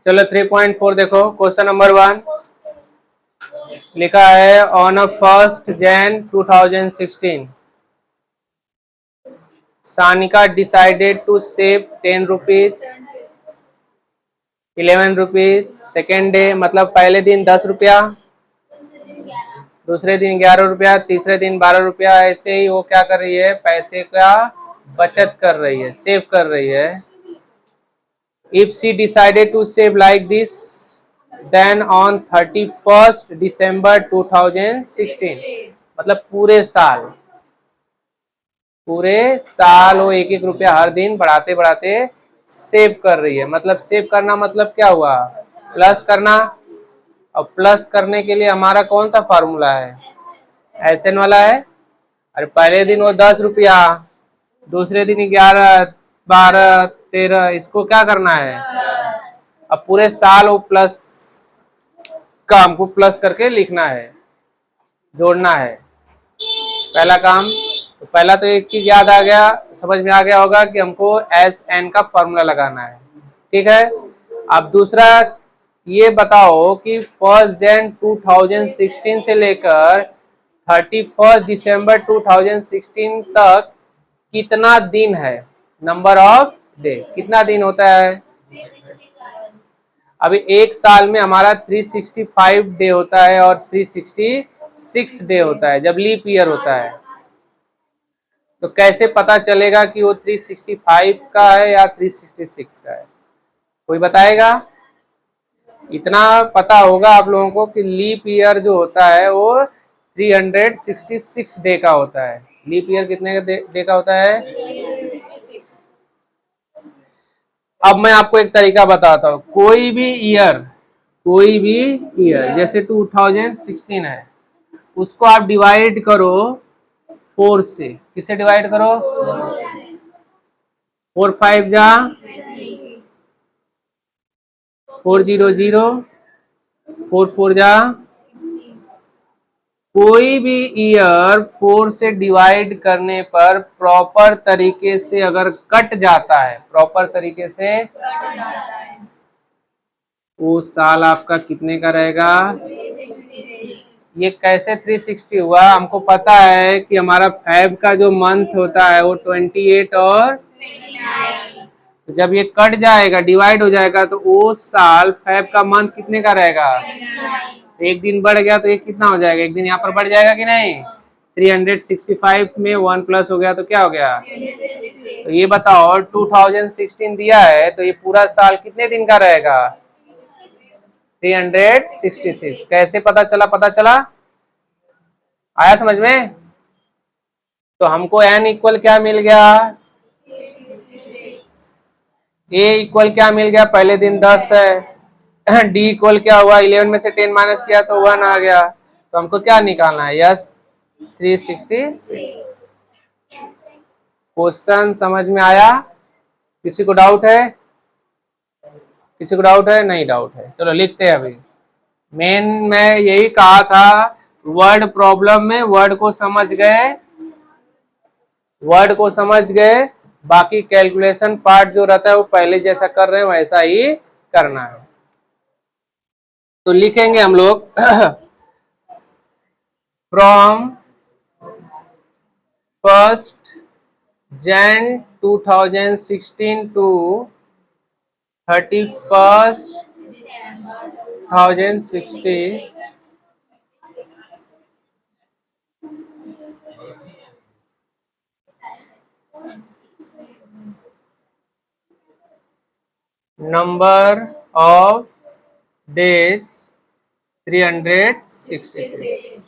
चलो 3.4 देखो, question number 1 लिखा है on a 1st Jan 2016 Sanika decided to save 10 rupees 11 rupees second day, मतलब पहले दिन 10 रुपया, दूसरे दिन 11 रुपया, तीसरे दिन 12 रुपया। ऐसे ही वो क्या कर रही है, पैसे का बचत कर रही है, सेव कर रही है। If she decided to save like this, then on 31st December 2016, मतलब पूरे साल वो एक एक रुपया हर दिन बढ़ाते बढ़ाते सेव कर रही है। मतलब सेव करना मतलब क्या हुआ, प्लस करना। और प्लस करने के लिए हमारा कौन सा फार्मूला है, एसएन वाला है। अरे पहले दिन वो 10 रुपया, दूसरे दिन 11, 12, 13, इसको क्या करना है, अब पूरे साल वो प्लस का हमको प्लस करके लिखना है, जोड़ना है। पहला काम तो पहला तो एक चीज याद आ गया, समझ में आ गया होगा कि हमको एस एन का फॉर्मूला लगाना है, ठीक है। अब दूसरा ये बताओ कि 1 Jan 2016 से लेकर 31 December 2016 तक कितना दिन है, नंबर ऑफ डे, कितना दिन होता है। अभी एक साल में हमारा 365 डे होता है और 366 डे होता है जब लीप ईयर होता है। तो कैसे पता चलेगा कि वो 365 का है या 366 का है, कोई बताएगा। इतना पता होगा आप लोगों को कि लीप ईयर जो होता है वो 366 डे का होता है। लीप ईयर कितने डे का होता है। अब मैं आपको एक तरीका बताता हूँ, कोई भी ईयर जैसे 2016 है, उसको आप डिवाइड करो 4 से। किससे डिवाइड करो, 4 5 जा 4 0 0, 4 4 जा। कोई भी ईयर 4 से डिवाइड करने पर प्रॉपर तरीके से अगर कट जाता है, प्रॉपर तरीके से, वो साल आपका कितने का रहेगा। ये कैसे 360 हुआ, हमको पता है कि हमारा फैब का जो मंथ होता है वो 28 और तो जब ये कट जाएगा, डिवाइड हो जाएगा, तो वो साल फैब का मंथ कितने का रहेगा। तो एक दिन बढ़ गया तो ये कितना हो जाएगा, एक दिन यहाँ पर बढ़ जाएगा कि नहीं। 365 में 1 प्लस हो गया तो क्या हो गया। तो ये बताओ 2016 दिया है तो ये पूरा साल कितने दिन का रहेगा, 366। कैसे पता चला, आया समझ में। तो हमको n इक्वल क्या मिल गया, a इक्वल क्या मिल गया, पहले दिन 10 है। d इक्वल क्या हुआ, 11 में से 10 माइनस किया तो 1 आ गया। तो हमको क्या निकालना है, यस 366। क्वेश्चन समझ में आया, किसी को डाउट है, नहीं डाउट है, चलो लिखते हैं। अभी मेन मैं यही कहा था, वर्ड प्रॉब्लम में वर्ड को समझ गए, बाकी कैलकुलेशन पार्ट जो रहता है वो पहले जैसा कर रहे हैं वैसा ही करना है। तो लिखेंगे हम लोग from 1 Jan 2016 to 31 2016 number of days 366,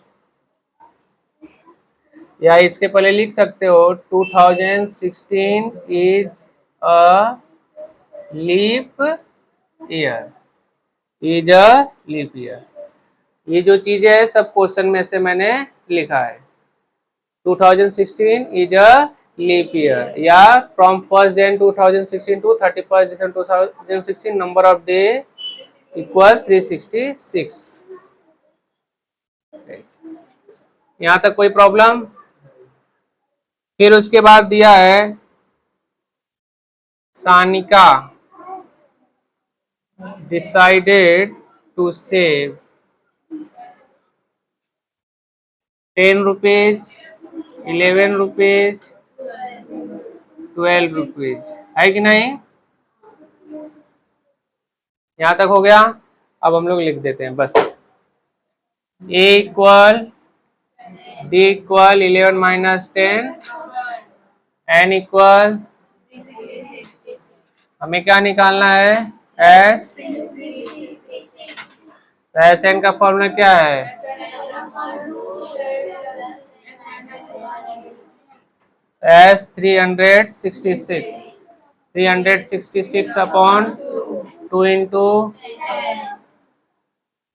या इसके पहले लिख सकते हो 2016 इज अ लीप ईयर, ये जो चीजें है सब क्वेश्चन में से मैंने लिखा है। 2016 इज अ लीप ईयर, या from 1 Jan 2016 to 31 December 2016 number of day equal 366। यहां तक कोई प्रॉब्लम। फिर उसके बाद दिया है Sanika decided to save 10 rupees, 11 rupees, 12 rupees, है कि नहीं? यहाँ तक हो गया। अब हम लोग लिख देते हैं बस। A equal D equal 11 minus 10, N equal, हमें क्या निकालना है? S। एस एन का फॉर्मूला क्या है? S 366, 366 upon 2 into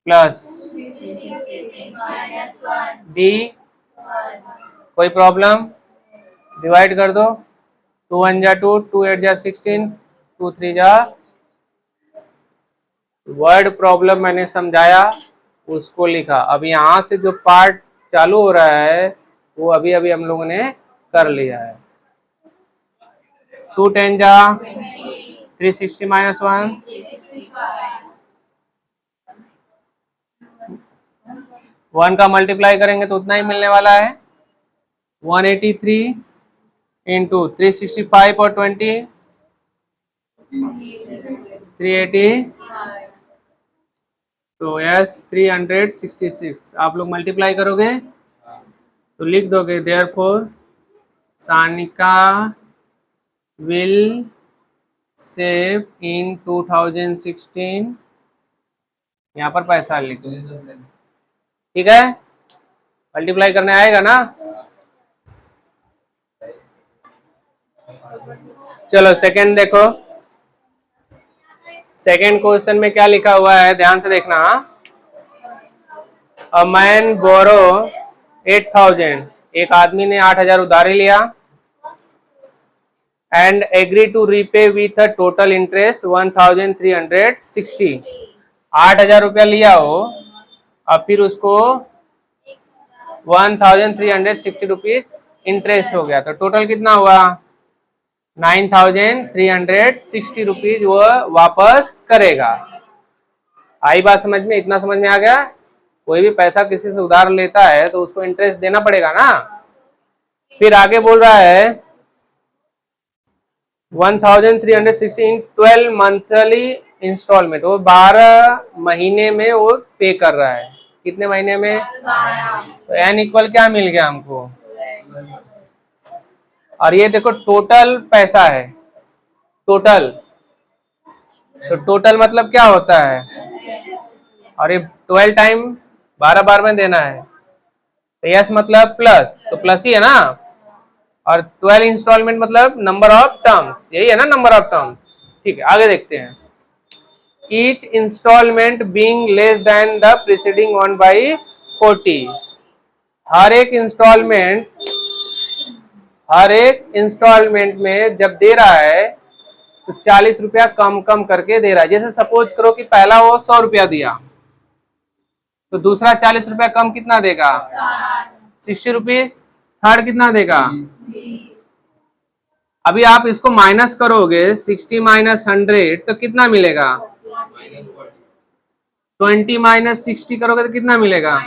plus D. कोई प्रॉब्लम? डिवाइड कर दो। 2 1 जा 2, 2 8 जा 16, 2 3 जा। वर्ड प्रॉब्लम मैंने समझाया, उसको लिखा। अब यहाँ से जो पार्ट चालू हो रहा है वो अभी अभी हम लोगों ने कर लिया है। 2 10 जा 360 माइनस 1, 1 का मल्टीप्लाई करेंगे तो उतना ही मिलने वाला है। 183 इंटू 365 और 20, 380, तो यस 366 आप लोग मल्टीप्लाई करोगे तो लिख दोगे therefore Sanika will save in 2016, यहाँ पर पैसा लिख दो। ठीक है, मल्टीप्लाई करने आएगा ना? चलो सेकंड देखो। सेकंड क्वेश्चन में क्या लिखा हुआ है, ध्यान से देखना। अ मैन बोरो 8000, एक आदमी ने 8000 उधारी लिया। And agree to repay with a total interest 1360। 8000 रुपया लिया हो और फिर उसको 1360 रुपीज इंटरेस्ट हो गया, तो टोटल कितना हुआ? 9360 रुपीज वो वापस करेगा। आई बात समझ में? इतना समझ में आ गया? कोई भी पैसा किसी से उधार लेता है तो उसको इंटरेस्ट देना पड़ेगा ना। फिर आगे बोल रहा है 1360 12 मंथली इंस्टॉलमेंट, वो 12 महीने में वो पे कर रहा है। कितने महीने में? 12। तो एन इक्वल क्या मिल गया हमको? और ये देखो टोटल पैसा है, टोटल। तो टोटल मतलब क्या होता है? और ये 12 टाइम 12 बार में देना है, तो यस मतलब प्लस, तो प्लस ही है ना। और 12 इंस्टॉलमेंट मतलब नंबर ऑफ टर्म्स, यही है ना नंबर ऑफ टर्म्स। ठीक है, आगे देखते हैं। Each installment being less than the preceding one by 40। हर एक इंस्टॉलमेंट में जब दे रहा है तो 40 रुपया कम कम करके दे रहा है। जैसे सपोज करो कि पहला वो 100 रुपया दिया, तो दूसरा 40 रुपया कम कितना देगा? 60 रुपीज। थर्ड कितना देगा? अभी आप इसको माइनस करोगे, 60 माइनस 100 तो कितना मिलेगा? 20 माइनस 60 करोगे तो कितना मिलेगा?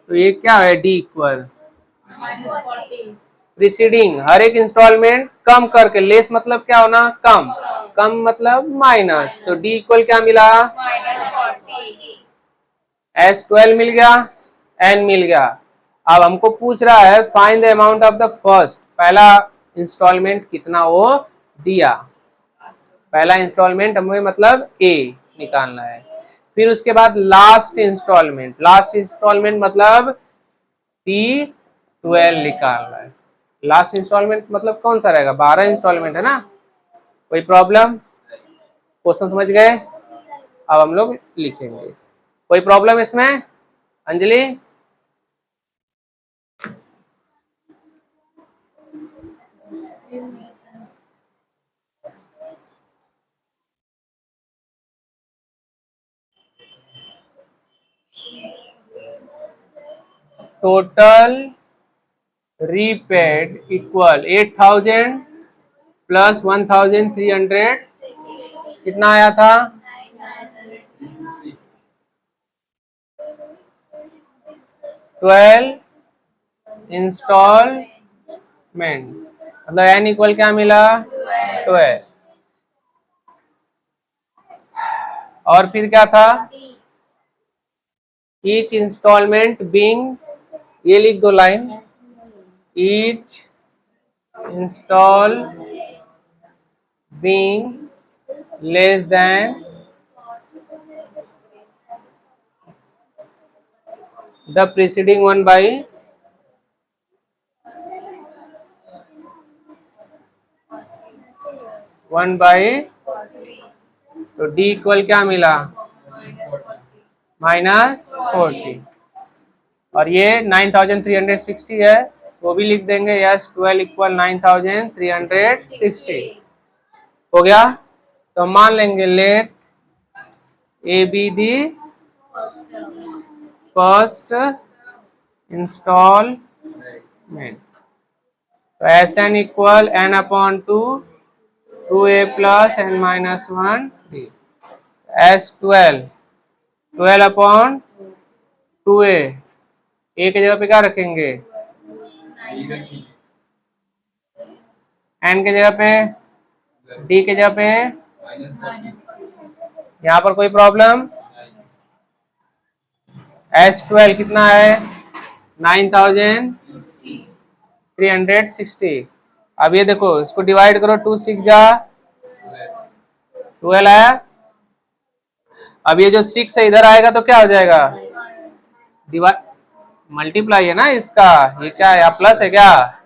तो ये क्या है? डी इक्वल प्रीसीडिंग, हर एक इंस्टॉलमेंट कम करके। लेस मतलब क्या होना? कम। कम मतलब माइनस, तो डी इक्वल क्या मिला? एस 12 मिल गया, एन मिल गया। अब हमको पूछ रहा है find the amount of the first, पहला इंस्टॉलमेंट कितना वो दिया। पहला इंस्टॉलमेंट हमें मतलब ए निकालना है। फिर उसके बाद लास्ट इंस्टॉलमेंट, लास्ट इंस्टॉलमेंट मतलब T12 निकालना है। लास्ट इंस्टॉलमेंट मतलब कौन सा रहेगा? 12 इंस्टॉलमेंट है ना। कोई प्रॉब्लम? क्वेश्चन समझ गए? अब हम लोग लिखेंगे। कोई प्रॉब्लम इसमें Anjali? Total repaid equal 8000 plus 1300, कितना आया था? 12 इंस्टॉलमेंट, मतलब एन इक्वल क्या मिला 12। और फिर क्या था, ईच इंस्टॉलमेंट बीइंग, ये लिख दो line, each install being less than the preceding one by one by, तो डी इक्वल क्या मिला -40। और ये 9360 है, वो भी लिख देंगे, यस 12 इक्वल 9360 हो गया। तो मान लेंगे let A be the first installment, तो S N equal N upon 2, 2a plus N minus 1 D, S 12 upon 2a, A की जगह पे क्या रखेंगे, एन के जगह पे, डी के जगह पे, यहाँ पर कोई प्रॉब्लम, S12 कितना है 9360। अब ये देखो, इसको डिवाइड करो, 2 6 जा 12 आया। अब ये जो 6 है इधर आएगा तो क्या हो जाएगा, डिवाइड, मल्टीप्लाई है ना इसका, ये क्या है, प्लस है क्या,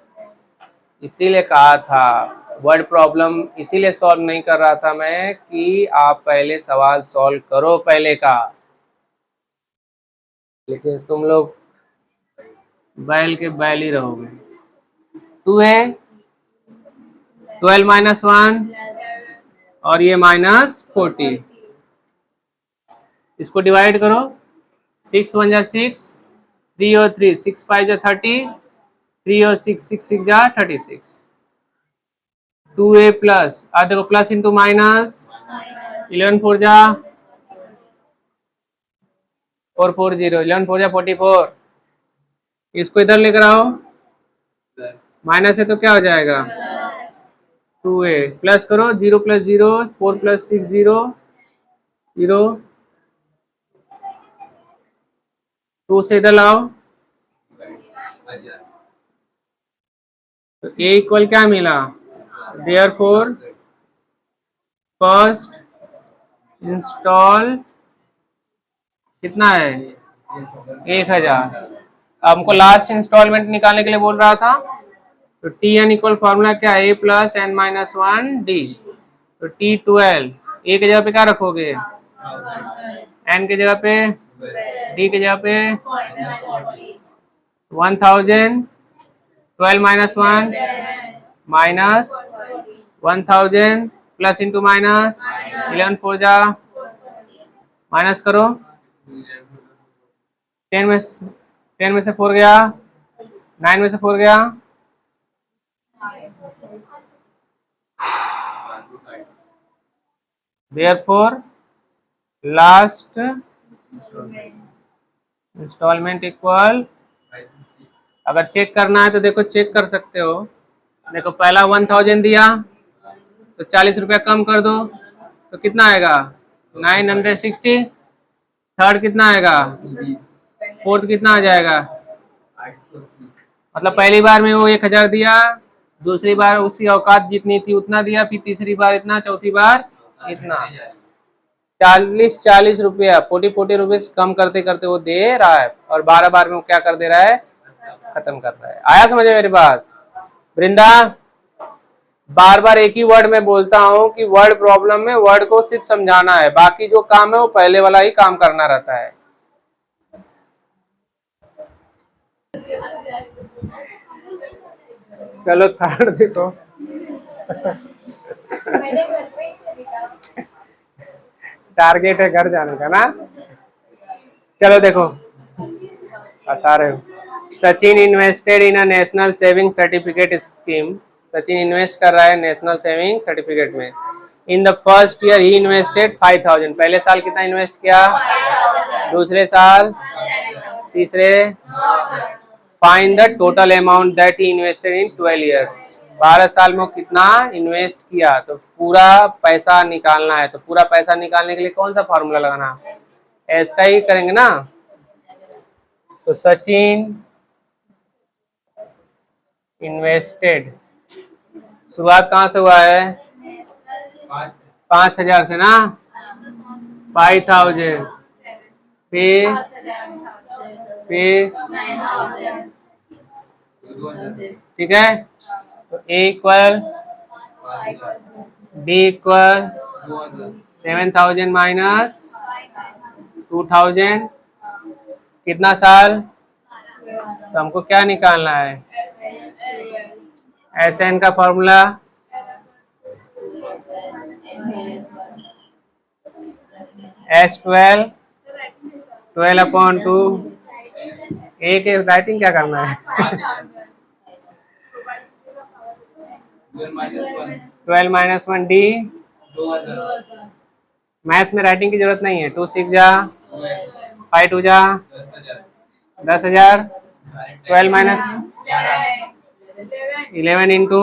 इसीलिए कहा था वर्ड प्रॉब्लम इसीलिए सॉल्व नहीं कर रहा था मैं कि आप पहले सवाल सॉल्व करो पहले का, लेकिन तुम लोग बैल के बैल ही रहोगे। 2 है 12 माइनस 1 और ये -40, इसको डिवाइड करो, 6 1 जा 6, 3 और 3 6 5 जा 30, 3 और 6 6 6 जा 36, 2a प्लस, देखो प्लस इंटू माइनस, 11 4 जा 440, 11 4 जा 44, इसको इधर लेकर आओ, माइनस है तो क्या हो जाएगा 2a, प्लस करो, 0 प्लस 0 4 प्लस 6 0 0, 2 से इधर लाओ, तो a इक्वल क्या मिला, देयरफॉर फर्स्ट इंस्टॉल कितना है 1000। अब हमको लास्ट इंस्टॉलमेंट निकालने के लिए बोल रहा था, तो टी एन इक्वल फॉर्मूला क्या है, ए प्लस एन माइनस 1 डी, तो टी 12, ए के जगह पे क्या रखोगे, एन के जगह पे, डी के जगह पे 1000, 12 minus 1 minus 1000 plus into minus, 11 4 जा, माइनस करो, 10 में से 4 गया, 9 में से 4 गया, therefore लास्ट इंस्टॉलमेंट इक्वल, अगर चेक करना है तो देखो चेक कर सकते हो, देखो पहला 1000 दिया तो 40 रुपया कम कर दो तो कितना आएगा 960, थर्ड कितना आएगा, फोर्थ कितना आ जाएगा, मतलब पहली बार में वो 1000 दिया, दूसरी बार उसी औकात जितनी थी उतना दिया, फिर तीसरी बार इतना, चौथी बार इतना, 40 रुपया 40 रुपीज कम करते करते वो दे रहा है, और 12 बार में वो क्या कर दे रहा है, खत्म कर रहा है। आया समझे मेरी बात वृंदा, बार बार एक ही वर्ड में बोलता हूं कि वर्ड प्रॉब्लम में वर्ड को सिर्फ समझाना है, बाकी जो काम है वो पहले वाला ही काम करना रहता है। चलो थर्ड देखो, टारगेट है घर जाने का ना, चलो देखो आसा रहे हो। Sachin invested in a national saving certificate scheme, Sachin invest कर रहा है नेशनल सेविंग सर्टिफिकेट में। In the first year he invested 5000, पहले साल कितना इन्वेस्ट किया, दूसरे साल तीसरे find the total amount that he invested in 12 years. 12 साल में कितना इन्वेस्ट किया, तो पूरा पैसा निकालना है। तो पूरा पैसा निकालने के लिए कौन सा फॉर्मूला लगाना, एस का ही करेंगे ना। तो सचिन इन्वेस्टेड, शुरुआत कहाँ से हुआ है, 5,000 से ना, 5,000, फिर ठीक है। तो A equal D equal 7,000 minus 2,000, कितना साल, तो हमको क्या निकालना है, SN का फॉर्मूला S12 12/2। A के राइटिंग क्या करना है, 12 माइनस 1 D, मैथ्स में राइटिंग की जरूरत नहीं है। 2 6 जा, 5 2 जा, 10,000, 12 माइनस 11 इंटू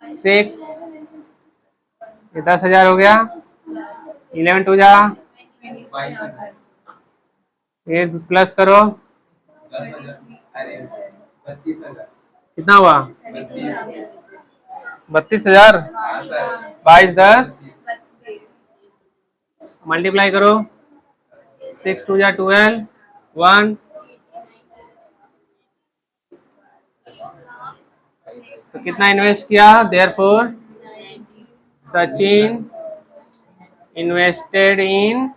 6, ये 10,000 हो गया। 11 2 जा, ये प्लस करो, कितना हुआ, 32,000, 22 10 मल्टीप्लाई करो, 6 2 जा 12, 1, तो कितना इन्वेस्ट किया, therefore Sachin invested in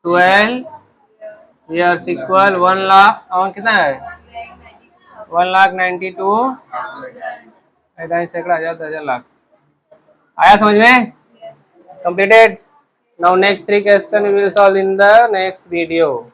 12 years equal 1 lakh, और कितना है 1,92,000, सैकड़ा, 10,000 लाख। आया समझ में, completed. Now next 3 questions we will solve in the next video.